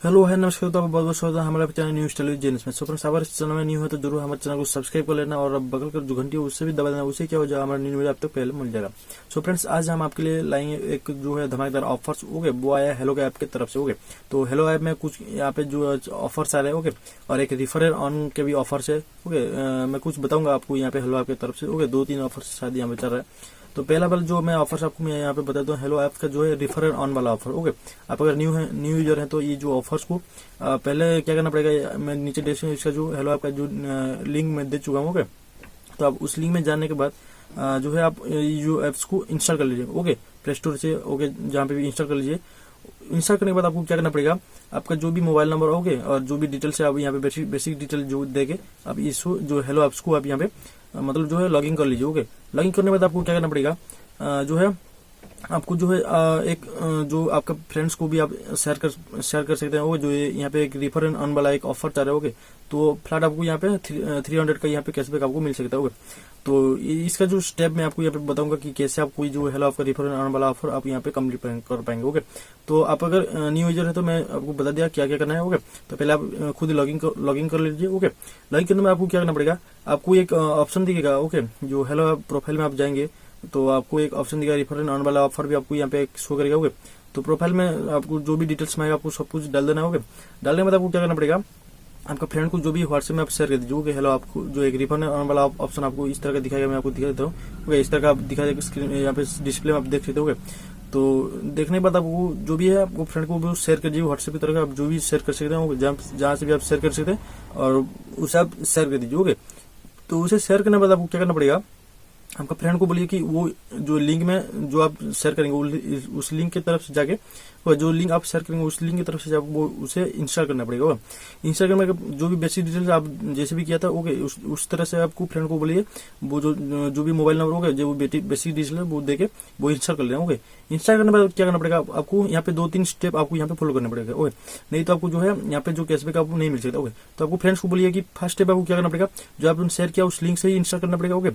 Hello है नमस्कार। तो आपका बहुत बहुत स्वागत है हमारे channel new style with Jens में। सो फ्रेंड्स, अगर इस चैनल में न्यू है तो जरूर हमारे चैनल को सब्सक्राइब कर लेना और बगल कर जो घंटी है उससे भी दबा देना। उससे क्या हो जाएगा, हमारा न्यू वीडियो आप तक पहले मिल जाएगा। सो फ्रेंड्स, आज हम आपके लिए लाएंगे एक जो है धमाकेदार ऑफर्स। ओके, वो आया हेलो के ऐप की तरफ से। ओके, तो हेलो ऐप में कुछ यहाँ पे जो ऑफर्स आ रहे हैं। ओके, और एक रिफरल ऑन के भी ऑफर्स है। ओके, मैं कुछ बताऊंगा आपको यहाँ पे हेलो ऐप की तरफ से। ओके, 2-3 ऑफर्स शायद यहाँ पे चल रहा है। तो पहला वाला जो मैं ऑफर्स आपको मैं यहाँ पे बता दूं, हेलो ऐप का जो है रिफरल ऑन वाला ऑफर। ओके, आप अगर न्यू यूजर है तो ये जो ऑफर्स को पहले क्या करना पड़ेगा, मैं नीचे डिस्क्रिप्शन इसका जो हेलो ऐप का जो लिंक मैं दे चुका हूँ। ओके, तो आप उस लिंक में जाने के बाद जो है आप जो एप्स को इंस्टॉल कर लीजिए। ओके, प्ले स्टोर से। ओके, जहाँ पे भी इंस्टॉल कर लीजिए। इंस्टॉल करने के बाद आपको क्या करना पड़ेगा, आपका जो भी मोबाइल नंबर ओके और जो भी डिटेल्स है आप यहाँ पे बेसिक डिटेल जो देके आप इस जो हेलो ऐप्स को आप यहाँ पे मतलब जो है लॉगिन कर लीजिए। ओके, लॉगिन करने के बाद आपको क्या करना पड़ेगा, जो है आपको जो है एक जो आपका फ्रेंड्स को भी आप शेयर कर सकते हैं। वो जो यहाँ पे एक रिफर ऑन वाला एक ऑफर चल रहा है। ओके, तो फ्लैट आपको यहाँ पे 300 का यहाँ पे कैशबैक आपको मिल सकता है। ओके, तो इसका जो स्टेप मैं आपको यहाँ पे बताऊंगा कि कैसे आप कोई जो हेलो आपका रिफर ऑन वाला ऑफर आप यहाँ पे कंप्लीट कर पाएंगे। ओके, तो आप अगर न्यू यूजर है तो मैं आपको बता दिया क्या क्या करना है। ओके, तो पहले आप खुद लॉगिन कर लीजिए। ओके, लॉगिन करने में आपको क्या करना पड़ेगा, आपको एक ऑप्शन दिखेगा। ओके, जो हेलो प्रोफाइल में आप जाएंगे तो आपको एक ऑप्शन दिखेगा रिफर ऑन वाला ऑफर भी आपको यहाँ पे शो करेगा। ओके, तो प्रोफाइल में आपको जो भी डिटेल्स मांगेगा आपको सब कुछ डाल देना है। ओके, डालने के बाद आपको क्या करना पड़ेगा, आपका फ्रेंड को जो भी व्हाट्सएप में आप शेयर कर दीजिए। हेलो आपको जो एक रिफर ऑन वाला ऑप्शन आपको इस तरह का दिखाएगा, मैं आपको दिखा देता हूँ। ओके, इस तरह का आप दिखा देगा स्क्रीन यहाँ पे डिस्प्ले में आप देख सकते हो। तो देखने के बाद आपको जो भी है आपको फ्रेंड को शेयर कर दीजिए व्हाट्सएप की तरह का, आप जो भी शेयर कर सकते हैं जहाँ से भी आप शेयर कर सकते हैं और उसे आप शेयर कर दीजिए। ओके, तो उसे शेयर करने के बाद आपको क्या करना पड़ेगा, आपका फ्रेंड को बोलिए कि वो जो लिंक में जो आप शेयर करेंगे उस लिंक की तरफ से जाके जो लिंक आप शेयर करेंगे उस लिंक की तरफ से वो उसे इंस्टॉल करना पड़ेगा। इंस्टॉल करने के जो भी बेसिक डिटेल्स आप जैसे भी किया था ओके उस तरह से आपको फ्रेंड को बोलिए वो जो भी मोबाइल नंबर होगा जो बेसिक डिटेल है वो देके वो इंस्टॉल कर लेना। ओके, इंस्टॉल करने के बाद क्या करना पड़ेगा, आपको यहाँ पे 2-3 स्टेप आपको यहाँ पे फॉलो करना पड़ेगा। ओके, नहीं तो आपको जो है यहाँ पे जो कैशबैक आपको नहीं मिल सकता। ओके, तो आपको फ्रेंड्स को बोलिए कि फर्स्ट स्टेप आपको क्या करना पड़ेगा, जो आपने शेयर किया उस लिंक से ही इंस्टॉल करना पड़ेगा। ओके,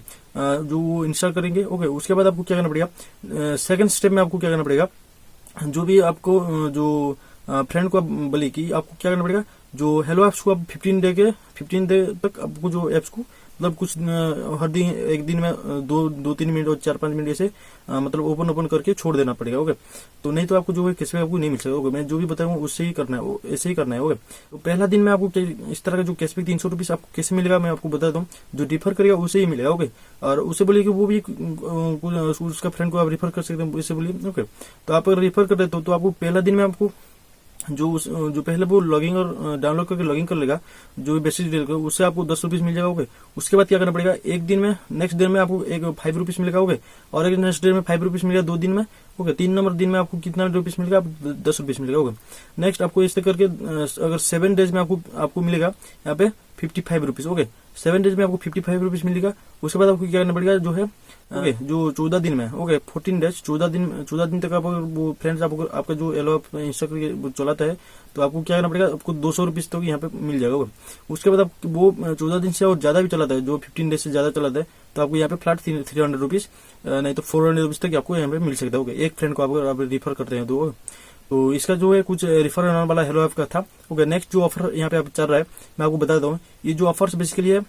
जो इंस्टॉल करेंगे। ओके, उसके बाद आपको क्या करना पड़ेगा, सेकंड स्टेप में आपको क्या करना पड़ेगा, जो भी आपको जो फ्रेंड को आप बोलिए कि आपको क्या करना पड़ेगा, जो हेलो ऐप्स को आप 15 डे तक आपको जो ऐप्स को मतलब कुछ हर दिन एक दिन में 2-3 मिनट और 4-5 मिनट ऐसे मतलब ओपन करके छोड़ देना पड़ेगा। ओके, तो नहीं तो आपको जो है कैशबैक आपको नहीं मिल सकता। ओके, मैं जो भी बताऊँ उससे ही करना है, ऐसे ही करना है। ओके, तो पहला दिन में आपको इस तरह का जो कैशबैक 300 रुपीज आपको कैसे मिलेगा मैं आपको बता दूं, जो डिफर करेगा उसे ही मिलेगा। ओके, और उसे बोलिए कि वो भी उसका फ्रेंड को आप रिफर कर सकते हैं, उसे बोलिए। ओके, तो आप अगर रिफर कर देते हो तो आपको पहला दिन में आपको जो पहले वो लॉगिंग और डाउनलोड करके लॉगिन कर लेगा जो बेसिक डिटेल का उससे आपको 10 रुपीज मिल जाएगा। ओके, उसके बाद क्या करना पड़ेगा, एक दिन में नेक्स्ट डे में आपको एक 5 रुपीज मिलेगा। ओके, और एक नेक्स्ट डे में 5 रुपीज मिलेगा 2 दिन में। ओके, 3 नंबर दिन में आपको कितना रुपीज मिलेगा, 10 रुपीज मिलेगा। ओके, नेक्स्ट आपको इस तरह करके अगर 7 डेज में आपको मिलेगा यहाँ पे 55 रुपीज। ओके, 7 डेज में आपको 55 रुपीज मिलेगा। उसके बाद आपको क्या करना पड़ेगा, जो है ओके जो 14 दिन में 14 डेज 14 दिन तक आप वो फ्रेंड्स आपका जो हेलो ऐप इंस्टॉल करके चलाता है तो आपको क्या करना पड़ेगा, आपको 200 रुपीज तक यहाँ पे मिल जाएगा। उसके बाद आप वो 14 दिन से और ज्यादा भी चलाता है, जो 15 डेज से ज्यादा चलाता है तो आपको यहाँ पे फ्लैट 300 रुपीज नहीं तो 400 रुपीज तक आपको यहाँ पे मिल सकता है। एक फ्रेंड को आप रिफर करते हैं तो इसका जो है कुछ रिफर ऑन वाला हेलो ऐप का था। ओके, नेक्स्ट जो ऑफर यहाँ पे चल रहा है मैं आपको बता देता हूँ। ये जो ऑफर्स बेसिकली है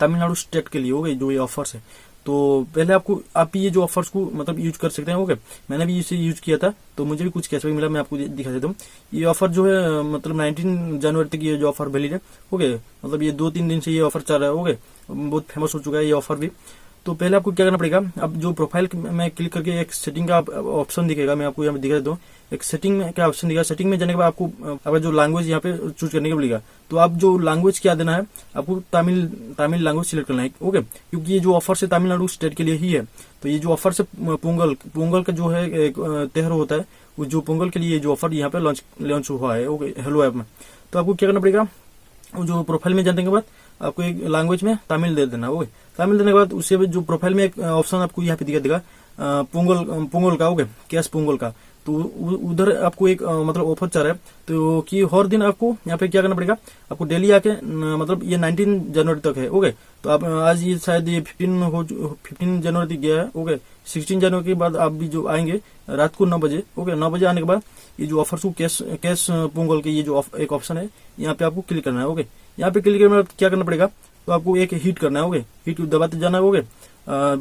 तमिलनाडु स्टेट के लिए। ओके, जो ये ऑफर्स है तो पहले आप ये जो ऑफर्स को मतलब यूज कर सकते हैं। ओके, मैंने भी इसे यूज किया था तो मुझे भी कुछ कैशबैक मिला, मैं आपको दिखा देता हूँ। ये ऑफर जो है मतलब 19 जनवरी तक ये जो ऑफर वैलिड है। ओके, मतलब ये 2-3 दिन से ये ऑफर चल रहा है। ओके, बहुत फेमस हो चुका है ये ऑफर भी। तो पहले आपको क्या करना पड़ेगा, अब जो प्रोफाइल में क्लिक करके एक सेटिंग का ऑप्शन दिखेगा, मैं आपको यहाँ पे दिखा देता हूँ। एक सेटिंग का ऑप्शन दिखेगा, सेटिंग में जाने के बाद आपको अगर जो लैंग्वेज यहाँ पे चूज करने के मिलेगा तो आप जो लैंग्वेज क्या देना है आपको तमिल लैंग्वेज सिलेक्ट करना है। ओके, क्योंकि ये जो ऑफर से तमिलनाडु स्टेट के लिए ही है। तो ये जो ऑफर से पोंगल का जो है एक त्योहार होता है, वो जो पोंगल के लिए जो ऑफर यहाँ पे लॉन्च हुआ है ओके हेलो ऐप में। तो आपको क्या करना पड़ेगा, जो प्रोफाइल में जाने के बाद आपको एक लैंग्वेज में तमिल दे देना। ओके, तमिल देने के बाद उससे जो प्रोफाइल में एक ऑप्शन आपको यहाँ पे दिखा देगा पोंगल का। ओके, कैश पोंगल का। तो उधर आपको एक मतलब ऑफर चल रहा है, तो कि हर दिन आपको यहाँ पे क्या करना पड़ेगा, आपको डेली आके मतलब ये 19 जनवरी तक है। ओके, तो आप आज ये शायद ये 15 जनवरी तक गया है। ओके, 16 जनवरी के बाद आप भी जो आएंगे रात को 9 बजे, ओके 9 बजे आने के बाद ये जो ऑफर को कैश पोंगल के ये जो एक ऑप्शन है यहाँ पे आपको क्लिक करना है। ओके, यहाँ पे क्लिक करने के बाद क्या करना पड़ेगा, तो आपको एक हिट करना है। ओके, हिट दबाते जाना है। ओके,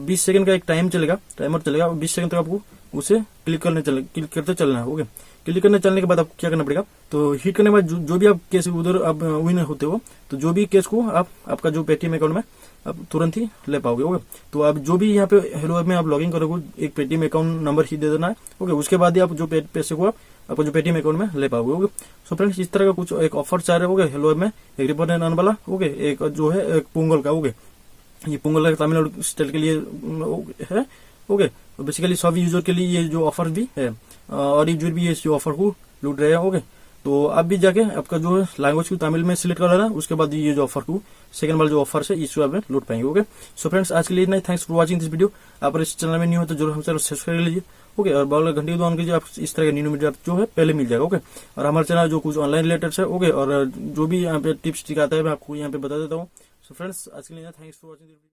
20 सेकंड का एक टाइमर चलेगा, 20 सेकंड तक आपको उसे क्लिक करते चलना है। ओके, क्लिक करने चलने के बाद आपको क्या करना पड़ेगा, तो हिट करने के बाद जो भी आप केस उधर आप विन होते हो, तो जो भी केस को आप आपका जो पेटीएम अकाउंट में आप तुरंत ही ले पाओगे। ओके, तो आप जो भी यहाँ पे हेलो ऐप में आप लॉगिन करोगे एक पेटीएम अकाउंट नंबर ही दे देना है। ओके, उसके बाद ही आप जो पैसे को आपको जो पेटीएम अकाउंट में ले पाओगे। ओके, सो फ्रेंड्स इस तरह का कुछ एक ऑफर चाह रहे हो हेलो ऐप में, एक रिपोर्ट आने वाला। ओके, एक जो है एक पोंगल का। ओके, ये पोंगल का तमिलनाडु स्टेट के लिए है। ओके, तो बेसिकली सभी यूजर के लिए ये जो ऑफर भी है और यूजर भी इस ऑफर को लूट रहे हैं। ओके, तो आप भी जाके आपका जो है लैंग्वेज को तमिल में सिलेक्ट कर लेना, उसके बाद ये जो ऑफर को सेकंड वाला जो ऑफर है इसको आप लूट पाएंगे। ओके, सो फ्रेंड्स आज के लिए इतना ही। Thanks for watching this video. आप इस चैनल में न्यू हो तो जरूर हमसे सब्सक्राइब कर लीजिए। ओके, और बगल घंटी को ऑन कीजिए, आप इस तरह का न्यू वीडियो जो है पहले मिल जाएगा। ओके, और हमारे चैनल जो कुछ ऑनलाइन रिलेटेड है, ओके, और जो भी यहाँ पे टिप्स दिखाता है मैं आपको यहाँ पे बता देता हूँ। सो फ्रेंड्स आज के लिए थैंक्स फॉर वाचिंग।